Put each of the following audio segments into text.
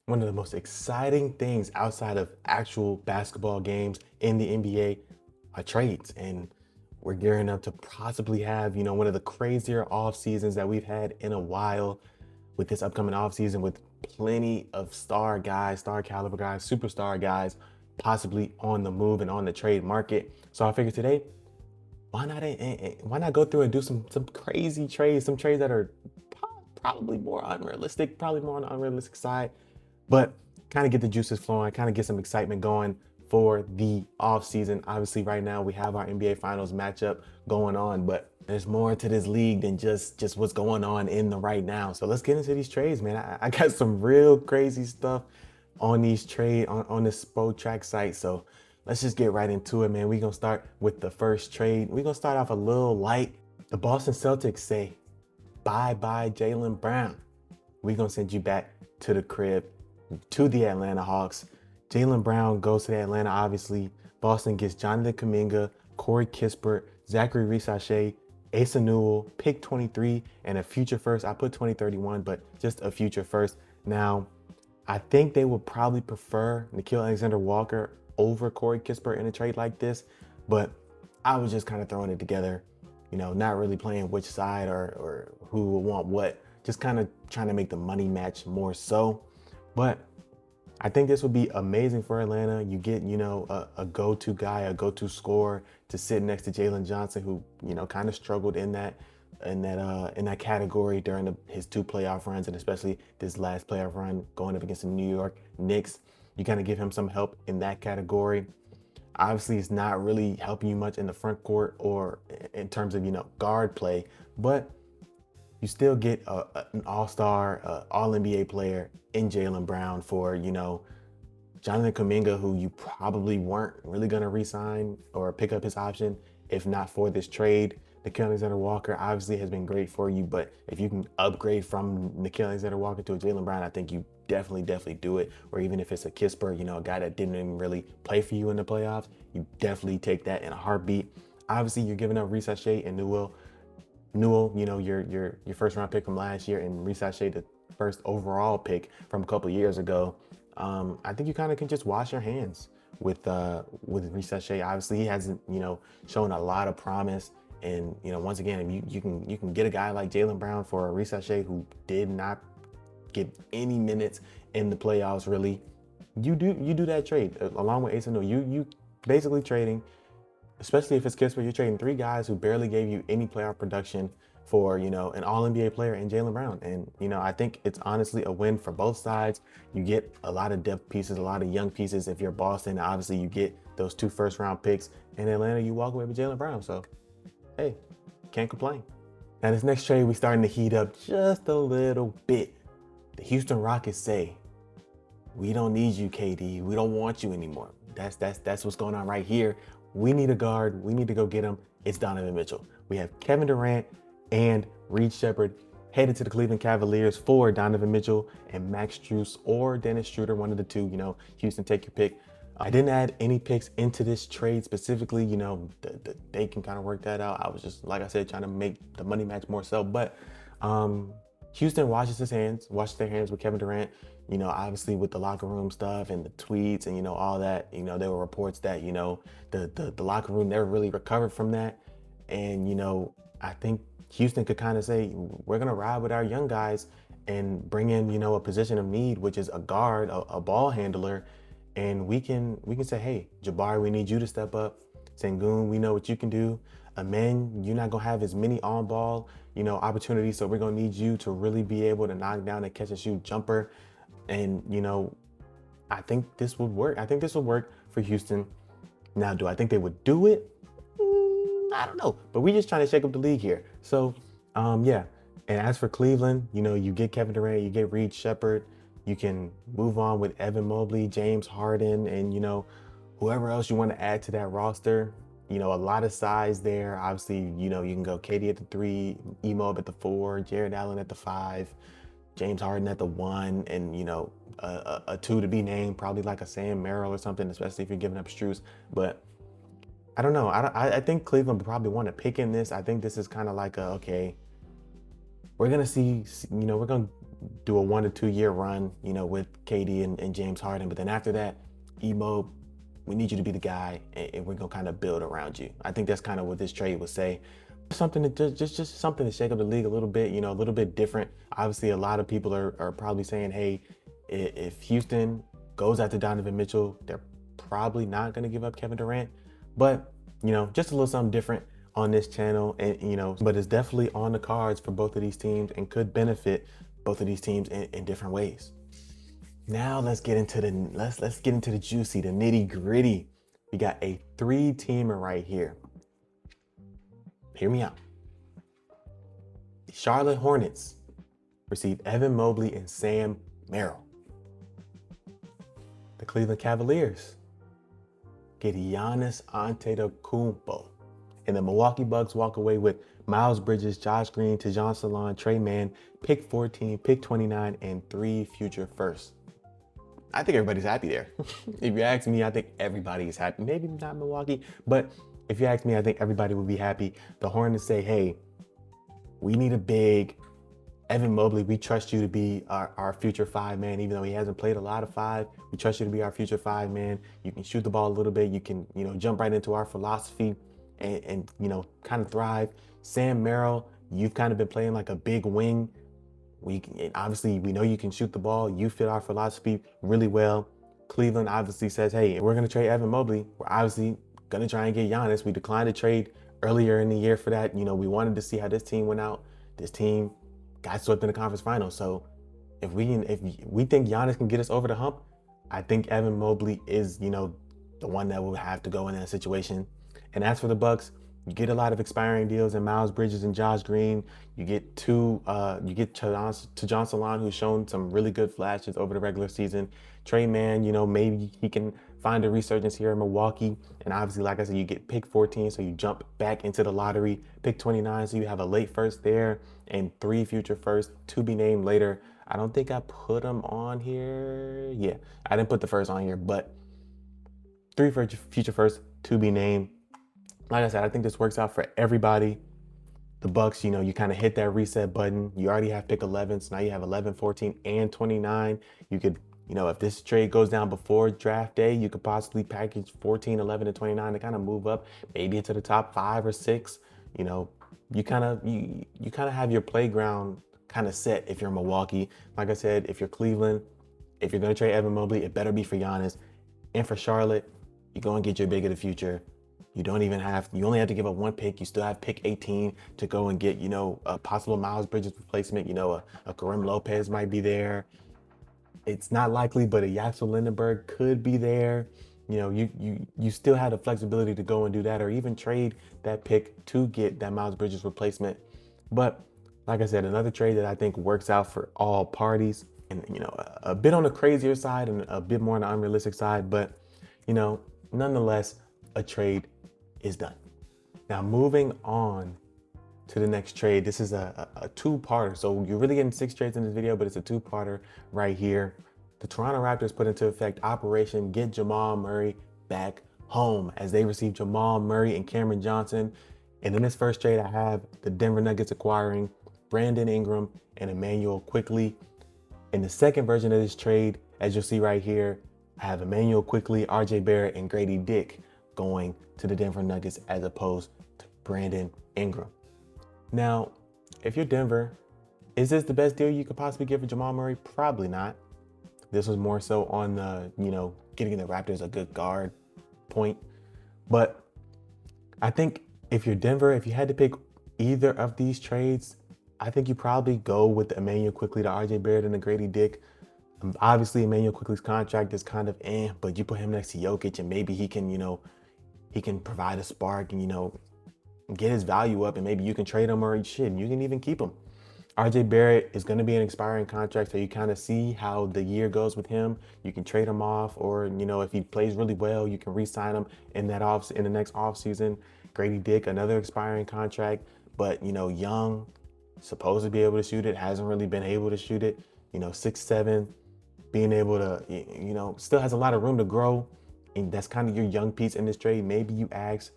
One of the most exciting things outside of actual basketball games in the NBA are trades. And we're gearing up to possibly have, one of the crazier off seasons that we've had in a while with this upcoming off season with plenty of star guys, star caliber guys, superstar guys, possibly on the move and on the trade market. So I figured today, why not go through and do some crazy trades, some trades that are probably more unrealistic, probably more on the unrealistic side, but kind of get the juices flowing, kind of get some excitement going for the off season. Obviously, right now we have our NBA Finals matchup going on, but there's more to this league than just what's going on in the right now. So let's get into these trades, man. I got some real crazy stuff on these trade on this Spot Track site. So let's just get right into it, man. We're gonna start with the first trade. We're gonna start off a little light. The Boston Celtics say bye-bye Jaylen Brown. We're gonna send you back to the crib to the Atlanta Hawks. Jaylen Brown goes to the Atlanta, obviously. Boston gets Jonathan Kuminga, Corey Kispert, Zachary Risachet, Asa Newell, pick 23, and a future first. I put 2031, but just a future first. Now, I think they would probably prefer Nickeil Alexander-Walker over Corey Kispert in a trade like this, but I was just kind of throwing it together, not really playing which side or who will want what, just kind of trying to make the money match more so. But I think this would be amazing for Atlanta. You get, a go-to guy, a go-to scorer to sit next to Jalen Johnson, who, kind of struggled in that category during his two playoff runs, and especially this last playoff run going up against the New York Knicks. You kind of give him some help in that category. Obviously, it's not really helping you much in the front court or in terms of, guard play, but you still get an all-star, all-NBA player in Jaylen Brown for, Jonathan Kuminga, who you probably weren't really going to re-sign or pick up his option if not for this trade. Nickeil Alexander-Walker obviously has been great for you, but if you can upgrade from Nickeil Alexander-Walker to a Jaylen Brown, I think you definitely do it. Or even if it's a Kispert, a guy that didn't even really play for you in the playoffs, you definitely take that in a heartbeat. Obviously, you're giving up Risachet and Newell, your first round pick from last year, and Risachet, the first overall pick from a couple of years ago. I think you kind of can just wash your hands with Risachet. Obviously, he hasn't, shown a lot of promise. And, once again, if you can get a guy like Jaylen Brown for a Risachet who did not get any minutes in the playoffs, really, you do that trade along with Asa Newell. You basically trading, especially if it's Kispert, you're trading three guys who barely gave you any playoff production for, an all-NBA player in Jaylen Brown. And, I think it's honestly a win for both sides. You get a lot of depth pieces, a lot of young pieces. If you're Boston, obviously you get those 2 first-round picks. In Atlanta, you walk away with Jaylen Brown. So, hey, can't complain. Now, this next trade, we're starting to heat up just a little bit. The Houston Rockets say, we don't need you, KD. We don't want you anymore. That's what's going on right here. We need a guard. We need to go get him. It's Donovan Mitchell. We have Kevin Durant and Reed Shepherd headed to the Cleveland Cavaliers for Donovan Mitchell and Max Strus or Dennis Schroeder, one of the two. Houston, take your pick. I didn't add any picks into this trade specifically. They can kind of work that out. I was just, like I said, trying to make the money match more so. But Houston washes their hands with Kevin Durant. Obviously with the locker room stuff and the tweets and, all that, there were reports that, the locker room never really recovered from that. And, I think Houston could kind of say, we're going to ride with our young guys and bring in, a position of need, which is a guard, a ball handler. And we can say, hey, Jabari, we need you to step up. Sengun, we know what you can do. Amen, you're not going to have as many on-ball, opportunities. So we're going to need you to really be able to knock down a catch and shoot jumper. And, I think this would work. I think this would work for Houston. Now, do I think they would do it? I don't know. But we're just trying to shake up the league here. So, yeah. And as for Cleveland, you get Kevin Durant, you get Reed Shepherd. You can move on with Evan Mobley, James Harden, and, whoever else you want to add to that roster. A lot of size there. Obviously, you can go KD at the 3, Emob at the 4, Jared Allen at the 5, James Harden at the 1, and, a 2 to be named, probably like a Sam Merrill or something, especially if you're giving up Strus. But I don't know. I think Cleveland probably want to pick in this. I think this is kind of like okay, we're going to see, we're going to do a 1 to 2 year run, with KD and James Harden. But then after that, Emo, we need you to be the guy, and we're gonna kind of build around you. I think that's kind of what this trade would say. Something to just something to shake up the league a little bit, a little bit different. Obviously, a lot of people are probably saying, hey, if Houston goes after Donovan Mitchell, they're probably not going to give up Kevin Durant. But, just a little something different on this channel. And, but it's definitely on the cards for both of these teams and could benefit both of these teams in different ways. Now let's get into the juicy, the nitty gritty. We got a 3-teamer right here. Hear me out. The Charlotte Hornets receive Evan Mobley and Sam Merrill. The Cleveland Cavaliers get Giannis Antetokounmpo. And the Milwaukee Bucks walk away with Miles Bridges, Josh Green, Tajon Salon, Trey Mann, pick 14, pick 29, and 3 future firsts. I think everybody's happy there. If you ask me, I think everybody is happy. Maybe not Milwaukee, but if you ask me, I think everybody would be happy. The Hornets say, hey, we need a big. Evan Mobley, we trust you to be our future 5-man, even though he hasn't played a lot of 5. We trust you to be our future 5-man. You can shoot the ball a little bit. You can, jump right into our philosophy and kind of thrive. Sam Merrill, you've kind of been playing like a big wing. Obviously, we know you can shoot the ball. You fit our philosophy really well. Cleveland obviously says, hey, if we're going to trade Evan Mobley, we're obviously going to try and get Giannis. We declined to trade earlier in the year for that. We wanted to see how this team went out. This team got swept in the conference finals. So if we think Giannis can get us over the hump, I think Evan Mobley is, the one that will have to go in that situation. And as for the Bucks, you get a lot of expiring deals in Miles Bridges and Josh Green. You get Tajon Salon, who's shown some really good flashes over the regular season. Trey Mann, maybe he can find a resurgence here in Milwaukee. And obviously, like I said, you get pick 14, so you jump back into the lottery. Pick 29, so you have a late first there and 3 future firsts to be named later. I don't think I put them on here. Yeah, I didn't put the first on here, but 3 future firsts to be named. Like I said, I think this works out for everybody. The Bucks, you kind of hit that reset button. You already have pick 11, so now you have 11, 14, and 29. You could, if this trade goes down before draft day, you could possibly package 14, 11, and 29 to kind of move up, maybe into the top 5 or 6. You kind of have your playground kind of set if you're Milwaukee. Like I said, if you're Cleveland, if you're going to trade Evan Mobley, it better be for Giannis. And for Charlotte, you go and get your big of the future. You only have to give up 1 pick. You still have pick 18 to go and get, a possible Miles Bridges replacement. A Kareem Lopez might be there. It's not likely, but a Yaxel Lindenberg could be there. You still have the flexibility to go and do that, or even trade that pick to get that Miles Bridges replacement. But like I said, another trade that I think works out for all parties, and a bit on the crazier side and a bit more on the unrealistic side, but nonetheless, a trade is done. Now moving on to the next trade. This is a 2-parter. So you're really getting 6 trades in this video, but it's a 2-parter right here. The Toronto Raptors put into effect Operation Get Jamal Murray Back Home as they receive Jamal Murray and Cameron Johnson. And in this first trade, I have the Denver Nuggets acquiring Brandon Ingram and Emmanuel Quickley. In the second version of this trade, as you'll see right here, I have Emmanuel Quickley, RJ Barrett, and Grady Dick going to the Denver Nuggets as opposed to Brandon Ingram. Now, if you're Denver, is this the best deal you could possibly give for Jamal Murray? Probably not. This was more so on the, getting the Raptors a good guard point. But I think if you're Denver, if you had to pick either of these trades, I think you probably go with the Emmanuel Quickley, the RJ Barrett, and the Grady Dick. Obviously, Emmanuel Quickley's contract is kind of but you put him next to Jokic and maybe he can, he can provide a spark and, get his value up, and maybe you can trade him, or you can even keep him. RJ Barrett is going to be an expiring contract, so you kind of see how the year goes with him. You can trade him off, or, if he plays really well, you can re-sign him in the next offseason. Grady Dick, another expiring contract, but, young, supposed to be able to shoot it, hasn't really been able to shoot it. 6'7", being able to, still has a lot of room to grow. And that's kind of your young piece in this trade. Maybe you ask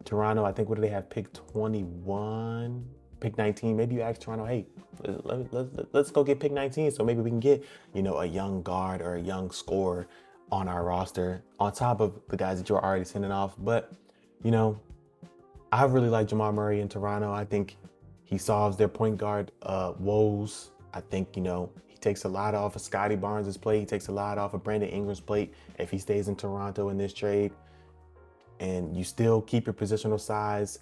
Toronto, I think, what do they have? Pick 21. pick 19. Maybe you ask Toronto, hey, let's go get pick 19. So maybe we can get, a young guard or a young scorer on our roster on top of the guys that you're already sending off. But, I really like Jamal Murray in Toronto. I think he solves their point guard woes. I think, he takes a lot off of Scotty Barnes' plate. He takes a lot off of Brandon Ingram's plate if he stays in Toronto in this trade. And you still keep your positional size.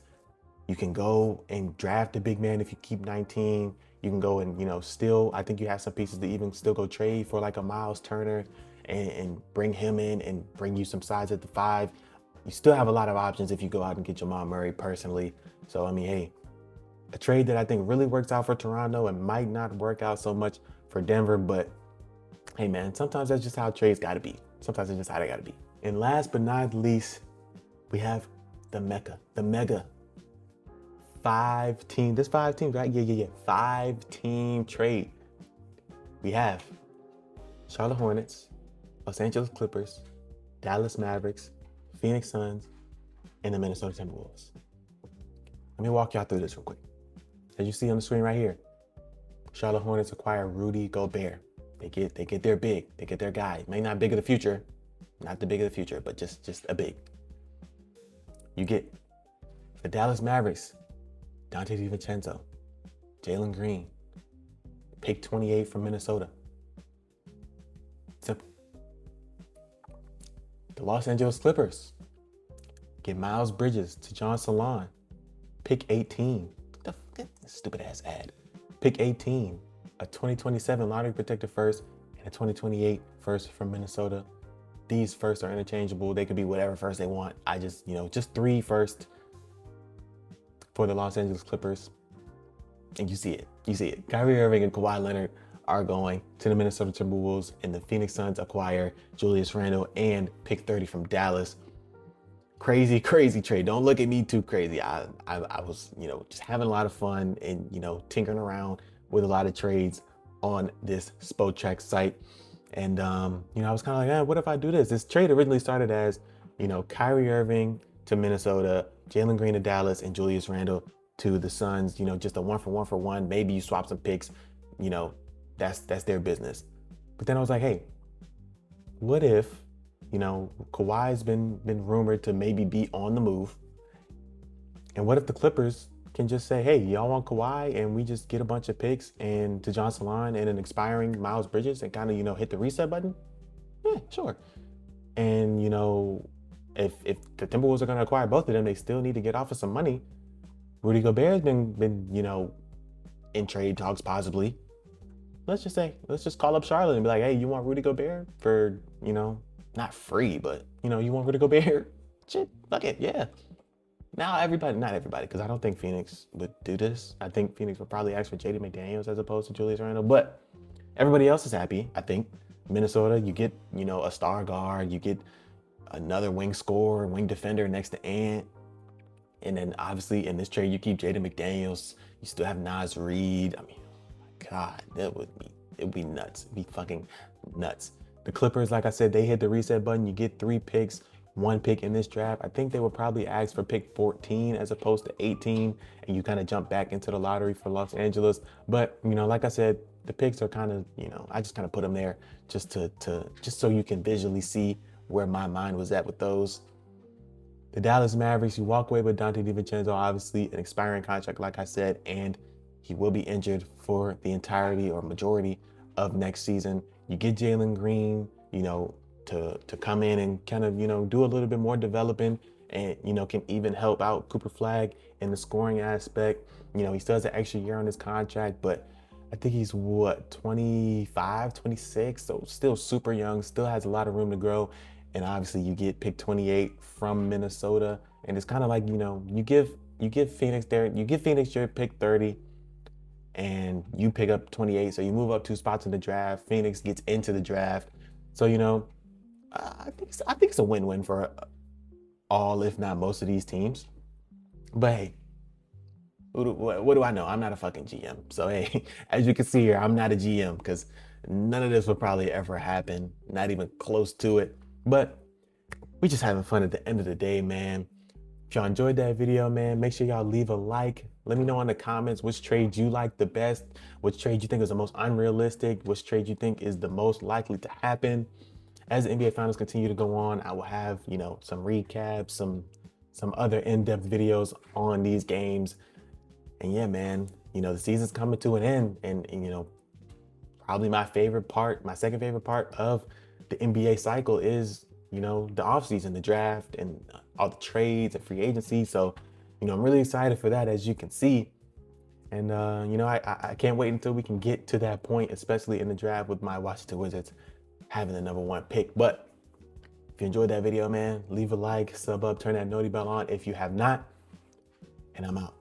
You can go and draft a big man if you keep 19. You can go and, still, I think you have some pieces to even still go trade for like a Miles Turner and bring him in and bring you some size at the 5. You still have a lot of options if you go out and get Jamal Murray personally. So, hey, a trade that I think really works out for Toronto and might not work out so much for Denver. But, hey, man, sometimes that's just how trades got to be. Sometimes that's just how they got to be. And last but not least, we have the mega 5-team. This 5 teams, right? Yeah. 5-team trade. We have Charlotte Hornets, Los Angeles Clippers, Dallas Mavericks, Phoenix Suns, and the Minnesota Timberwolves. Let me walk y'all through this real quick. As you see on the screen right here, Charlotte Hornets acquire Rudy Gobert. They get their big. They get their guy. May not big of the future, not the big of the future, but just a big. You get the Dallas Mavericks, Dante DiVincenzo, Jalen Green, pick 28 from Minnesota. Simple. The Los Angeles Clippers get Miles Bridges to John Salon, pick 18. The stupid ass ad. Pick 18, a 2027 lottery protected first, and a 2028 first from Minnesota. These firsts are interchangeable. They could be whatever first they want. I just 3 first for the Los Angeles Clippers. And you see it. Kyrie Irving and Kawhi Leonard are going to the Minnesota Timberwolves, and the Phoenix Suns acquire Julius Randle and pick 30 from Dallas. Crazy trade. Don't look at me too crazy. I was, just having a lot of fun and, tinkering around with a lot of trades on this Spotrac site. And, I was kind of like, what if I do this? This trade originally started as, Kyrie Irving to Minnesota, Jalen Green to Dallas, and Julius Randle to the Suns, just a 1-for-1. Maybe you swap some picks, that's their business. But then I was like, hey, what if, Kawhi's been rumored to maybe be on the move. And what if the Clippers can just say, hey, y'all want Kawhi, and we just get a bunch of picks and to John Salon and an expiring Miles Bridges and kind of, hit the reset button? Yeah, sure. And, if the Timberwolves are going to acquire both of them, they still need to get off of some money. Rudy Gobert has been, in trade talks possibly. Let's just call up Charlotte and be like, hey, you want Rudy Gobert for, not free, but, you want Rudy Gobert? Shit, fuck it, yeah. Now not everybody, because I don't think Phoenix would do this. I think Phoenix would probably ask for Jaden McDaniels as opposed to Julius Randle, but everybody else is happy, I think. Minnesota, you get, a star guard, you get another wing scorer, wing defender next to Ant. And then obviously in this trade, you keep Jaden McDaniels. You still have Naz Reid. Oh my God, it would be nuts. It'd be fucking nuts. The Clippers, like I said, they hit the reset button. You get 3 picks, 1 pick in this draft. I think they would probably ask for pick 14 as opposed to 18. And you kind of jump back into the lottery for Los Angeles. But, like I said, the picks are kind of, I just kind of put them there just just so you can visually see where my mind was at with those. The Dallas Mavericks, you walk away with Dante DiVincenzo, obviously an expiring contract, like I said, and he will be injured for the entirety or majority of next season. You get Jalen Green, to come in and kind of, do a little bit more developing and, can even help out Cooper Flagg in the scoring aspect. He still has an extra year on his contract, but I think he's 25, 26, so still super young, still has a lot of room to grow. And obviously you get pick 28 from Minnesota. And it's kind of like, you give Phoenix your pick 30 and you pick up 28. So you move up 2 spots in the draft. Phoenix gets into the draft. So, I think it's a win-win for all, if not most of these teams. But hey, what do I know? I'm not a fucking GM. So hey, as you can see here, I'm not a GM because none of this would probably ever happen. Not even close to it. But we just having fun at the end of the day, man. If y'all enjoyed that video, man, make sure y'all leave a like, Let me know in the comments which trade you like the best, which trade you think is the most unrealistic, which trade you think is the most likely to happen. As the NBA finals continue to go on, I will have, some recaps, some other in-depth videos on these games. And yeah, man, the season's coming to an end, and probably my second favorite part of the NBA cycle is, the offseason, the draft, and all the trades and free agency. So, I'm really excited for that, as you can see. And, I can't wait until we can get to that point, especially in the draft with my Washington Wizards having the #1 pick. But if you enjoyed that video, man, leave a like, sub up, turn that noti bell on if you have not, and I'm out.